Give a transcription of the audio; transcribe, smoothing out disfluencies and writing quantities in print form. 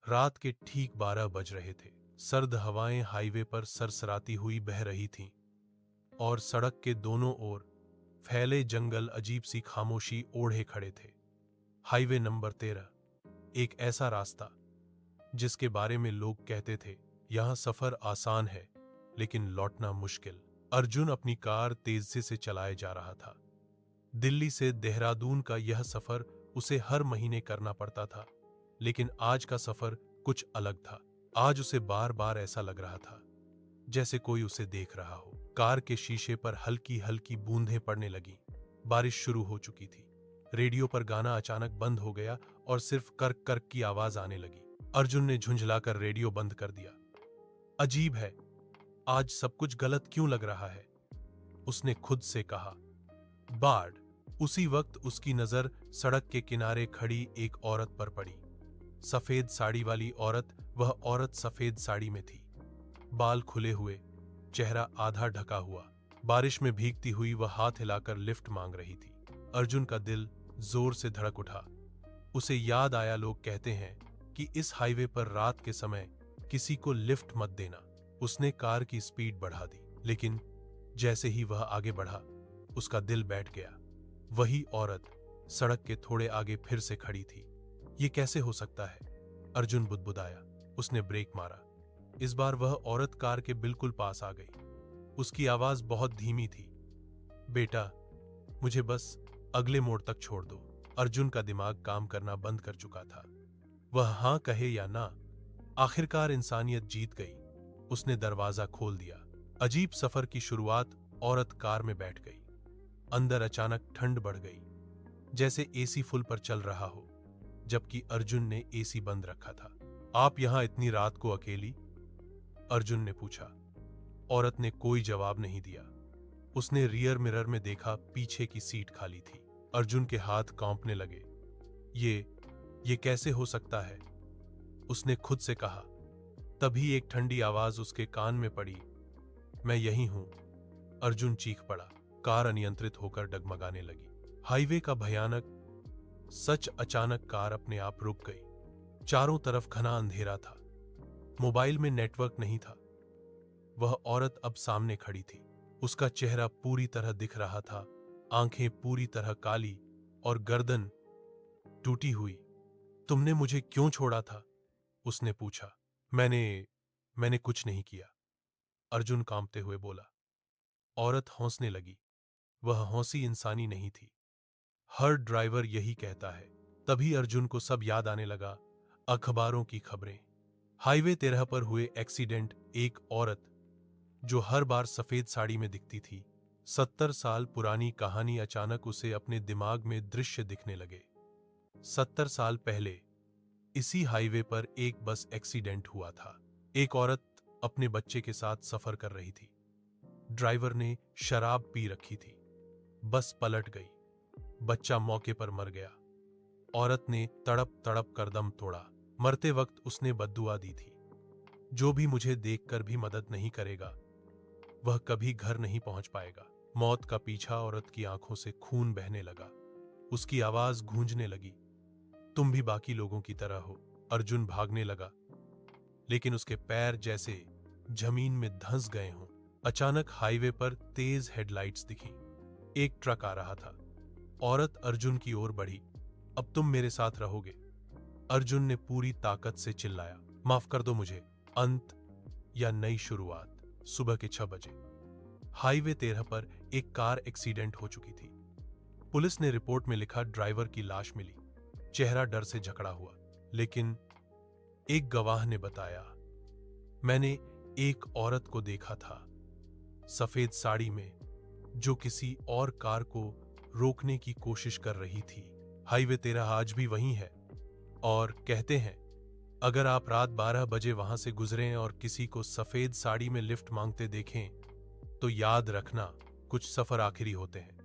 रात के ठीक 12 बज रहे थे। सर्द हवाएं हाईवे पर सरसराती हुई बह रही थीं और सड़क के दोनों ओर फैले जंगल अजीब सी खामोशी ओढ़े खड़े थे। हाईवे नंबर 13, एक ऐसा रास्ता जिसके बारे में लोग कहते थे यहां सफर आसान है लेकिन लौटना मुश्किल। अर्जुन अपनी कार तेजी से चलाए जा रहा था। दिल्ली से देहरादून का यह सफर उसे हर महीने करना पड़ता था, लेकिन आज का सफर कुछ अलग था। आज उसे बार बार ऐसा लग रहा था जैसे कोई उसे देख रहा हो। कार के शीशे पर हल्की हल्की बूंदें पड़ने लगी। बारिश शुरू हो चुकी थी। रेडियो पर गाना अचानक बंद हो गया और सिर्फ कर्क कर्क की आवाज आने लगी। अर्जुन ने झुंझलाकर रेडियो बंद कर दिया। अजीब है, आज सब कुछ गलत क्यों लग रहा है, उसने खुद से कहा। बाढ़। उसी वक्त उसकी नजर सड़क के किनारे खड़ी एक औरत पर पड़ी। सफेद साड़ी वाली औरत। वह औरत सफेद साड़ी में थी, बाल खुले हुए, चेहरा आधा ढका हुआ। बारिश में भीगती हुई वह हाथ हिलाकर लिफ्ट मांग रही थी। अर्जुन का दिल जोर से धड़क उठा। उसे याद आया, लोग कहते हैं कि इस हाईवे पर रात के समय किसी को लिफ्ट मत देना। उसने कार की स्पीड बढ़ा दी, लेकिन जैसे ही वह आगे बढ़ा उसका दिल बैठ गया। वही औरत सड़क के थोड़े आगे फिर से खड़ी थी। ये कैसे हो सकता है, अर्जुन बुदबुदाया। उसने ब्रेक मारा। इस बार वह औरत कार के बिल्कुल पास आ गई। उसकी आवाज बहुत धीमी थी। बेटा, मुझे बस अगले मोड़ तक छोड़ दो। अर्जुन का दिमाग काम करना बंद कर चुका था। वह हां कहे या ना, आखिरकार इंसानियत जीत गई। उसने दरवाजा खोल दिया। अजीब सफर की शुरुआत। औरत कार में बैठ गई। अंदर अचानक ठंड बढ़ गई, जैसे एसी फुल पर चल रहा हो, जबकि अर्जुन ने एसी बंद रखा था। आप यहां इतनी रात को अकेली? अर्जुन ने पूछा। औरत ने कोई जवाब नहीं दिया। उसने रियर मिरर में देखा, पीछे की सीट खाली थी। अर्जुन के हाथ कांपने लगे। ये कैसे हो सकता है, उसने खुद से कहा। तभी एक ठंडी आवाज उसके कान में पड़ी। मैं यहीं हूं। अर्जुन चीख पड़ा। कार अनियंत्रित होकर डगमगाने लगी। हाईवे का भयानक सच। अचानक कार अपने आप रुक गई। चारों तरफ घना अंधेरा था। मोबाइल में नेटवर्क नहीं था। वह औरत अब सामने खड़ी थी। उसका चेहरा पूरी तरह दिख रहा था, आंखें पूरी तरह काली और गर्दन टूटी हुई। तुमने मुझे क्यों छोड़ा था, उसने पूछा। मैंने कुछ नहीं किया, अर्जुन कांपते हुए बोला। औरत हौंसने लगी। वह हौंसी इंसानी नहीं थी। हर ड्राइवर यही कहता है। तभी अर्जुन को सब याद आने लगा। अखबारों की खबरें, हाईवे 13 पर हुए एक्सीडेंट। एक औरत जो हर बार सफेद साड़ी में दिखती थी। 70 साल पुरानी कहानी। अचानक उसे अपने दिमाग में दृश्य दिखने लगे। 70 साल पहले इसी हाईवे पर एक बस एक्सीडेंट हुआ था। एक औरत अपने बच्चे के साथ सफर कर रही थी। ड्राइवर ने शराब पी रखी थी। बस पलट गई। बच्चा मौके पर मर गया। औरत ने तड़प तड़प कर दम तोड़ा। मरते वक्त उसने बद्दुआ दी थी, जो भी मुझे देखकर भी मदद नहीं करेगा वह कभी घर नहीं पहुंच पाएगा। मौत का पीछा। औरत की आंखों से खून बहने लगा। उसकी आवाज गूंजने लगी। तुम भी बाकी लोगों की तरह हो। अर्जुन भागने लगा, लेकिन उसके पैर जैसे जमीन में धंस गए हों। अचानक हाईवे पर तेज हेडलाइट्स दिखी। एक ट्रक आ रहा था। औरत अर्जुन की ओर बढ़ी। अब तुम मेरे साथ रहोगे, अर्जुन ने पूरी ताकत से चिल्लाया। माफ कर दो मुझे। अंत या नई शुरुआत। सुबह के 6 बजे हाईवे 13 पर एक कार एक्सीडेंट हो चुकी थी। पुलिस ने रिपोर्ट में लिखा, ड्राइवर की लाश मिली, चेहरा डर से जकड़ा हुआ। लेकिन एक गवाह ने बताया, मैंने एक औरत को देखा था, सफेद साड़ी में, जो किसी और कार को रोकने की कोशिश कर रही थी। हाईवे 13 आज भी वहीं है और कहते हैं, अगर आप रात 12 बजे वहां से गुजरें और किसी को सफेद साड़ी में लिफ्ट मांगते देखें तो याद रखना, कुछ सफर आखिरी होते हैं।